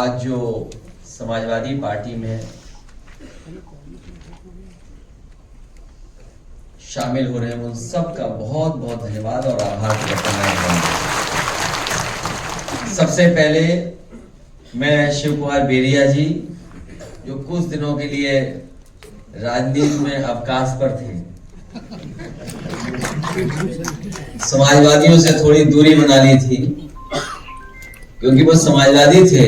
आज जो समाजवादी पार्टी में शामिल हो रहे हैं उन सबका बहुत बहुत धन्यवाद और आभार व्यक्त करना चाहूंगा। सबसे पहले मैं शिव कुमार बेरिया जी, जो कुछ दिनों के लिए राजनीति में अवकाश पर थे, समाजवादियों से थोड़ी दूरी बना ली थी क्योंकि वो समाजवादी थे,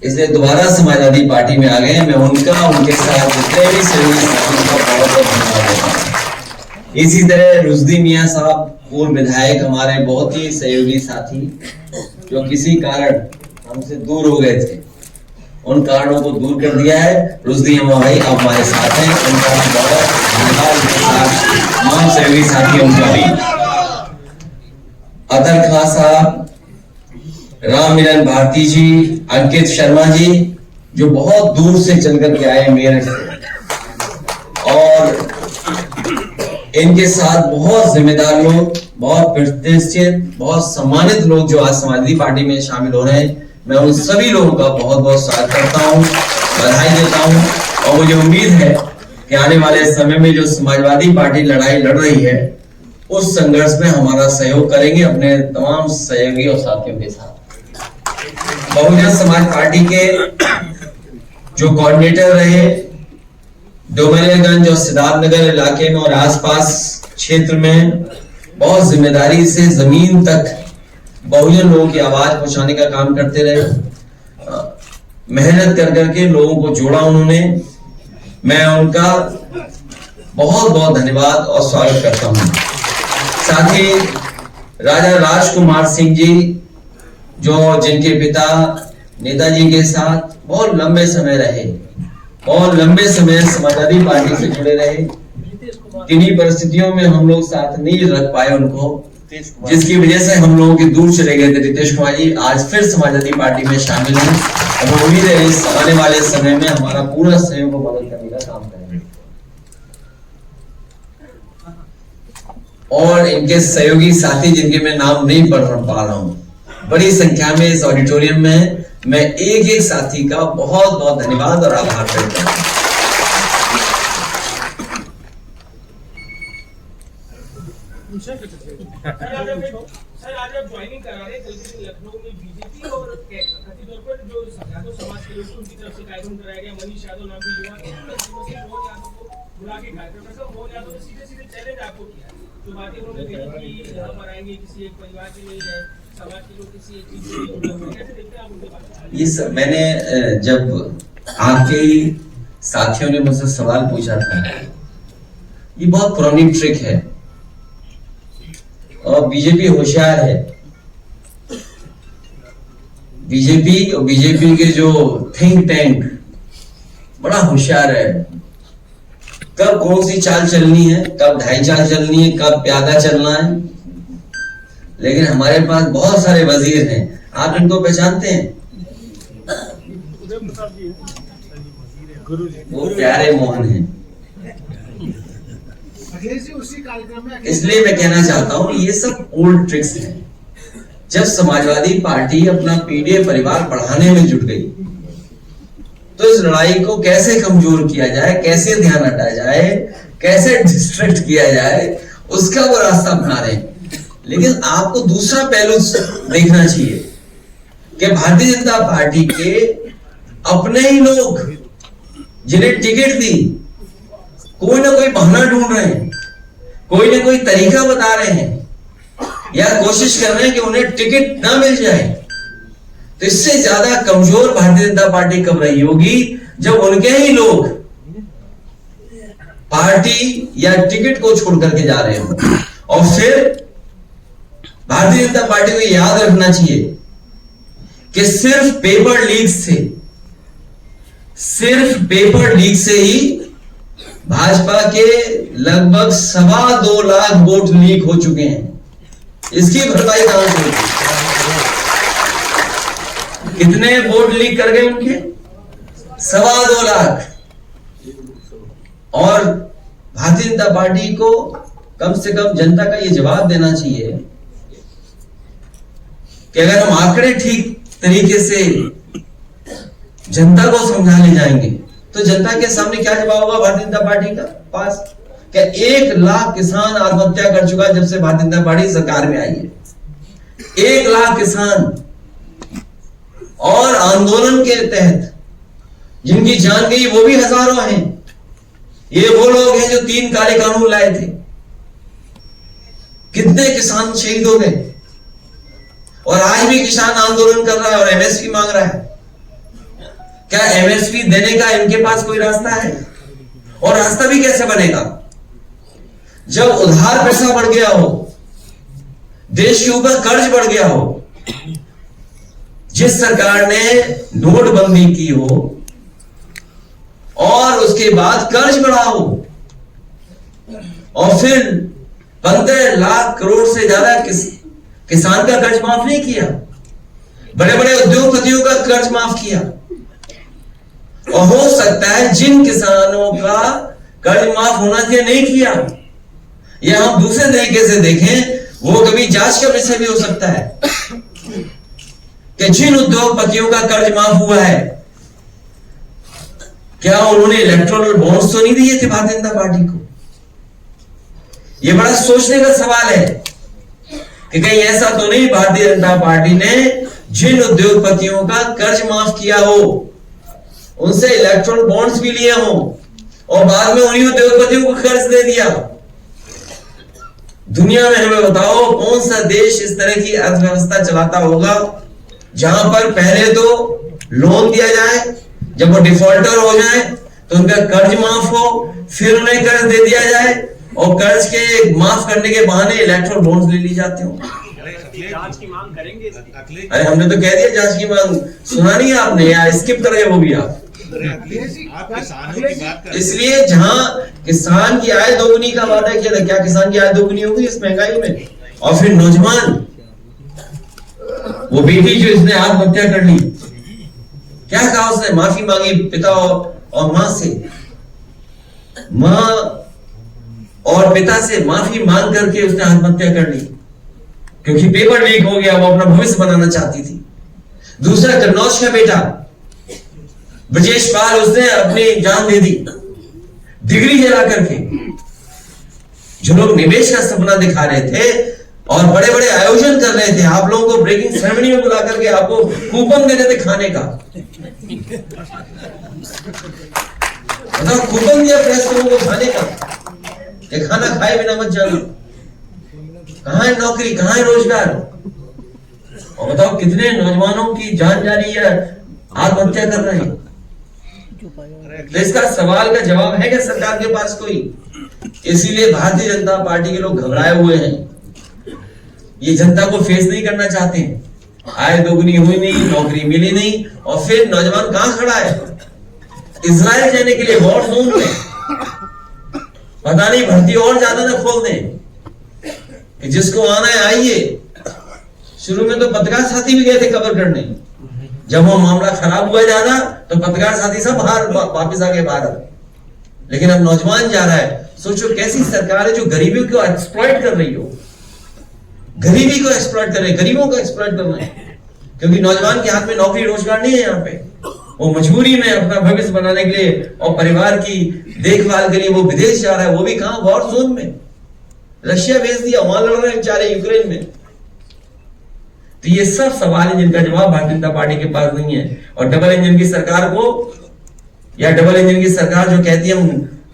इसलिए दोबारा समाजवादी पार्टी में आ गए। मैं उनका उनके साथ जितने भी सहयोगी साथी का बहुत बहुत धन्यवाद देता हूँ। इसी तरह रुश्दी मियां साहब, पूर्व विधायक, हमारे बहुत ही सहयोगी साथी, जो किसी कारण हमसे दूर हो गए थे, उन कारणों को दूर कर दिया है। रुश्दी अम्मा भाई आप हमारे साथ हैं, उनका बहुत धन्यवाद। तमाम सहयोगी साथी उनका भी, अतर खान साहब, राम मिलन भारती जी, अंकित शर्मा जी, जो बहुत दूर से चल करके आए मेरठ से, और इनके साथ बहुत जिम्मेदार लोग, बहुत प्रतिष्ठित, बहुत सम्मानित लोग जो आज समाजवादी पार्टी में शामिल हो रहे हैं, मैं उन सभी लोगों का बहुत बहुत स्वागत करता हूं, बधाई देता हूं। और मुझे उम्मीद है कि आने वाले समय में जो समाजवादी पार्टी लड़ाई लड़ रही है, उस संघर्ष में हमारा सहयोग करेंगे अपने तमाम सहयोगी और साथियों के साथ। बहुजन समाज पार्टी के जो कोऑर्डिनेटर रहे, डोमरियागंज और सिद्धार्थनगर इलाके में और आसपास क्षेत्र में बहुत जिम्मेदारी से जमीन तक बहुजन लोगों की आवाज पहुंचाने का काम करते रहे, मेहनत कर करके लोगों को जोड़ा उन्होंने। मैं उनका बहुत बहुत धन्यवाद और स्वागत करता हूं। साथ ही राजा राजकुमार सिंह जी, जो जिनके पिता नेताजी के साथ बहुत लंबे समय रहे और लंबे समय समाजवादी पार्टी से जुड़े रहे, किन्हीं परिस्थितियों में हम लोग साथ नहीं रख पाए उनको, जिसकी वजह से हम लोगों के दूर चले गए थे। रितेश कुमार जी आज फिर समाजवादी पार्टी में शामिल हैं और उम्मीद है इस आने वाले समय में हमारा पूरा सहयोग को मदद करने का काम करेंगे। और इनके सहयोगी साथी जिनके मैं नाम नहीं पढ़ पा रहा हूं, बड़ी संख्या में इस ऑडिटोरियम में, मैं एक एक साथी का बहुत बहुत धन्यवाद और आभार करता हूं। सर आज आप ज्वाइनिंग करा रहे, कल के लखनऊ में बीजेपी और कथित तौर पर जो यादव समाज के लोग उनकी तरफ से कार्यक्रम कराया गया, मनीष यादव नाम के युवा मोहन यादव को बुला के कार्यक्रम रखा। मोहन यादव ने सीधे सीधे चैलेंज आपको किया, जो बातें उन्होंने कही कि यहाँ पर आएंगे किसी एक परिवार के नहीं है, समाज के लोग किसी एक चीज से जुड़े हुए, कैसे देखते हैं आप उनके बात? ये सब मैंने जब आपके साथियों ने मुझसे सवाल पूछा था, ये बहुत पुरानी ट्रिक है और बीजेपी होशियार है। बीजेपी और बीजेपी के जो थिंक टैंक बड़ा होशियार है, कब कौन सी चाल चलनी है, कब ढाई चाल चलनी है, कब प्यादा चलना है। लेकिन हमारे पास बहुत सारे वजीर हैं, आप इनको पहचानते हैं? वो प्यारे मोहन हैं। इसलिए मैं कहना चाहता हूं ये सब ओल्ड ट्रिक्स हैं। जब समाजवादी पार्टी अपना पीडीए परिवार बढ़ाने में जुट गई, तो इस लड़ाई को कैसे कमजोर किया जाए, कैसे ध्यान हटाया जाए, कैसे डिस्ट्रैक्ट किया जाए, उसका वो रास्ता अपना रहे। लेकिन आपको दूसरा पहलू देखना चाहिए कि भारतीय जनता पार्टी के अपने ही लोग जिन्हें टिकट दी, कोई ना कोई बहाना ढूंढ रहे हैं, कोई ना कोई तरीका बता रहे हैं या कोशिश कर रहे हैं कि उन्हें टिकट ना मिल जाए। तो इससे ज्यादा कमजोर भारतीय जनता पार्टी कब रही होगी, जब उनके ही लोग पार्टी या टिकट को छोड़ करके जा रहे हो। और फिर भारतीय जनता पार्टी को याद रखना चाहिए कि सिर्फ पेपर लीक से ही भाजपा के लगभग 2.25 लाख वोट लीक हो चुके हैं। इसकी भरपाई कहां से होगी? कितने वोट लीक कर गए उनके? 2.25 लाख। और भारतीय जनता पार्टी को कम से कम जनता का यह जवाब देना चाहिए कि अगर हम आंकड़े ठीक तरीके से जनता को समझाने जाएंगे तो जनता के सामने क्या जवाब होगा भारतीय जनता पार्टी का पास? क्या 1 लाख किसान आत्महत्या कर चुका जब से भारतीय जनता पार्टी सरकार में आई है। 1 लाख किसान, और आंदोलन के तहत जिनकी जान गई वो भी हजारों हैं। ये वो लोग हैं जो 3 काले कानून लाए थे। कितने किसान शहीद हो गए, और आज भी किसान आंदोलन कर रहा है और एमएसपी मांग रहा है। क्या एमएसपी देने का इनके पास कोई रास्ता है? और रास्ता भी कैसे बनेगा जब उधार पैसा बढ़ गया हो, देश के ऊपर कर्ज बढ़ गया हो, जिस सरकार ने नोटबंदी की हो और उसके बाद कर्ज बढ़ा हो, और फिर 15 लाख करोड़ से ज्यादा किसान का कर्ज माफ नहीं किया, बड़े बड़े उद्योगपतियों का कर्ज माफ किया। और हो सकता है जिन किसानों का कर्ज माफ होना चाहिए नहीं किया, या हम दूसरे तरीके से देखें, वो कभी जांच का विषय भी हो सकता है कि जिन उद्योगपतियों का कर्ज माफ हुआ है, क्या उन्होंने इलेक्टोरल बॉन्ड्स तो नहीं दिए थे भारतीय जनता पार्टी को? यह बड़ा सोचने का सवाल है कि कहीं ऐसा तो नहीं भारतीय जनता पार्टी ने जिन उद्योगपतियों का कर्ज माफ किया हो, उनसे इलेक्टोरल बॉन्ड्स भी लिए हो, और बाद में उन्हीं उद्योगपतियों को कर्ज दे दिया। दुनिया में हमें बताओ कौन सा देश इस तरह की अर्थव्यवस्था चलाता होगा जहां पर पहले तो लोन दिया जाए, जब वो डिफॉल्टर हो जाए तो उनका कर्ज माफ हो, फिर उन्हें कर्ज दे दिया जाए, और कर्ज के माफ करने के बहाने इलेक्टोरल बॉन्ड्स ले ली जाते हो। जांच की मांग करेंगे इसकी। अरे हमने तो कह दिया जांच की मांग, सुना नहीं आपने, या स्किप कर गए वो भी आप? इसलिए जहां किसान की आय दोगुनी का वादा किया था, क्या किसान की आय दोगुनी होगी इस महंगाई में? और फिर नौजवान, वो बेटी जो इसने आत्महत्या कर ली, क्या कहा उसने? माफी मांगी पिता और मां से, मां और पिता से माफी मांग करके उसने आत्महत्या कर ली, क्योंकि पेपर लीक हो गया, वो अपना भविष्य बनाना चाहती थी। दूसरा कन्नौज का बेटा ब्रजेश पाल, उसने अपनी जान दे दी डिग्री जला करके। जो लोग निवेश का सपना दिखा रहे थे और बड़े बड़े आयोजन कर रहे थे, आप लोगों को ब्रेकिंग सेरेमनी में बुला करके आपको कूपन दे रहे थे खाने का, मतलब कूपन दिया प्रेस लोगों को खाने का कि खाना खाए बिना मत जाना। कहां है नौकरी, कहां है रोजगार? और बताओ कितने नौजवानों की जान जा रही है, आत्महत्या कर रहे हैं। तो इसका सवाल का जवाब है क्या सरकार के पास कोई? इसीलिए भारतीय जनता पार्टी के लोग घबराए हुए हैं, ये जनता को फेस नहीं करना चाहते हैं। आय दोगुनी हुई नहीं, नौकरी मिली नहीं, और फिर नौजवान कहां खड़ा है? इजराइल जाने के लिए वॉर जोन में, पता नहीं भर्ती और ज्यादा ना खोल दें कि जिसको आना है आइए। शुरू में तो पत्रकार साथी भी गए थे कवर करने, जब वो मामला खराब हुआ ज्यादा तो पत्रकार साथी सब वापिस आ गए भारत। लेकिन अब नौजवान जा रहा है। सोचो कैसी सरकार है जो गरीबी को एक्सप्लॉइट कर रही हो, गरीबी को एक्सप्लॉइट कर रही है, गरीबों को एक्सप्लॉइट कर रहे हैं, क्योंकि नौजवान के हाथ में नौकरी रोजगार नहीं है। यहाँ पे वो मजबूरी में अपना भविष्य बनाने के लिए और परिवार की देखभाल के लिए वो विदेश जा रहा है, वो भी कहां? वॉर जोन में। रशिया भेज दिया, वहां लड़ रहे हैं बेचारे यूक्रेन में। तो ये सब सवाल है जिनका जवाब भारतीय जनता पार्टी के पास नहीं है। और डबल इंजन की सरकार को, या डबल इंजन की सरकार जो कहती है हम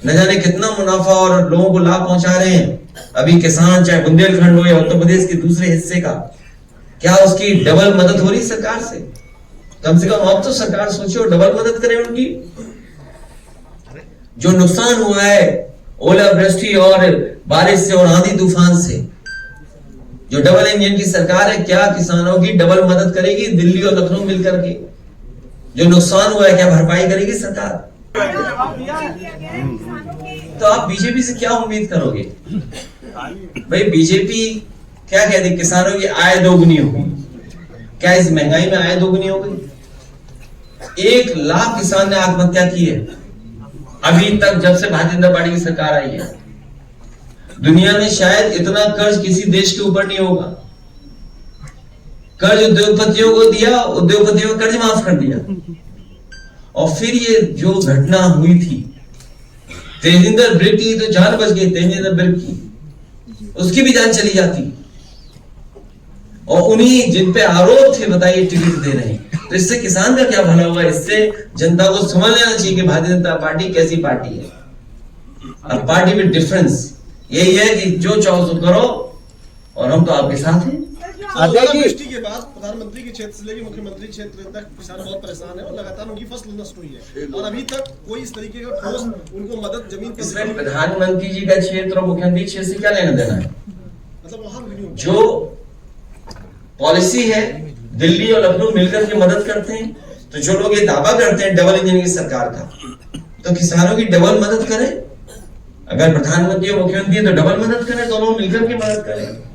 न जाने कितना मुनाफा और लोगों को लाभ पहुंचा रहे हैं, अभी किसान चाहे बुंदेलखंड हो या उत्तर प्रदेश के दूसरे हिस्से का, क्या उसकी डबल मदद हो रही सरकार से? कम से कम अब तो सरकार सोचे और डबल मदद करे उनकी। जो नुकसान हुआ है ओलावृष्टि और बारिश से और आंधी तूफान से, जो डबल इंजन की सरकार है, क्या किसानों की डबल मदद करेगी? दिल्ली और लखनऊ मिलकर के जो नुकसान हुआ है क्या भरपाई करेगी सरकार? तो आप बीजेपी से क्या उम्मीद करोगे? भाई बीजेपी क्या कहती, किसानों की आय दोगुनी होगी। क्या इस महंगाई में आय दोगुनी हो गई? 1 लाख किसान ने आत्महत्या की है अभी तक, जब से भारतीय जनता पार्टी की सरकार आई है। दुनिया में शायद इतना कर्ज किसी देश के ऊपर नहीं होगा। कर्ज उद्योगपतियों को दिया, उद्योगपतियों का कर्ज माफ कर दिया। और फिर ये जो घटना हुई थी तेजिंदर ब्रिक की, तो जान बच गई तेजिंदर ब्रिक की, उसकी भी जान चली जाती। और उन्हीं जिन पे आरोप थे बताइए टिकट दे रहे हैं, तो इससे किसान का क्या भला होगा? इससे जनता को समझ लेना चाहिए कि भारतीय जनता पार्टी कैसी पार्टी है। और पार्टी में डिफरेंस यही है कि जो चाहो सो करो और हम तो आपके साथ हैं। अतिवृष्टि के बाद प्रधानमंत्री के क्षेत्र से लेकर मुख्यमंत्री क्षेत्र तक किसान बहुत परेशान है और लगातार उनकी फसल नष्ट हुई है और अभी तक कोई इस तरीके का ठोस उनको मदद जमीन पर इसमें प्रधानमंत्री जी का क्षेत्र और मुख्यमंत्री क्षेत्र से क्या लेना देना है? मतलब वहां जो पॉलिसी है दिल्ली और लखनऊ मिलकर के मदद करते हैं। तो जो लोग ये दावा करते हैं डबल इंजन की सरकार का, तो किसानों की डबल मदद करें। अगर प्रधानमंत्री और मुख्यमंत्री तो डबल मदद करें, दोनों मिलकर के मदद करें।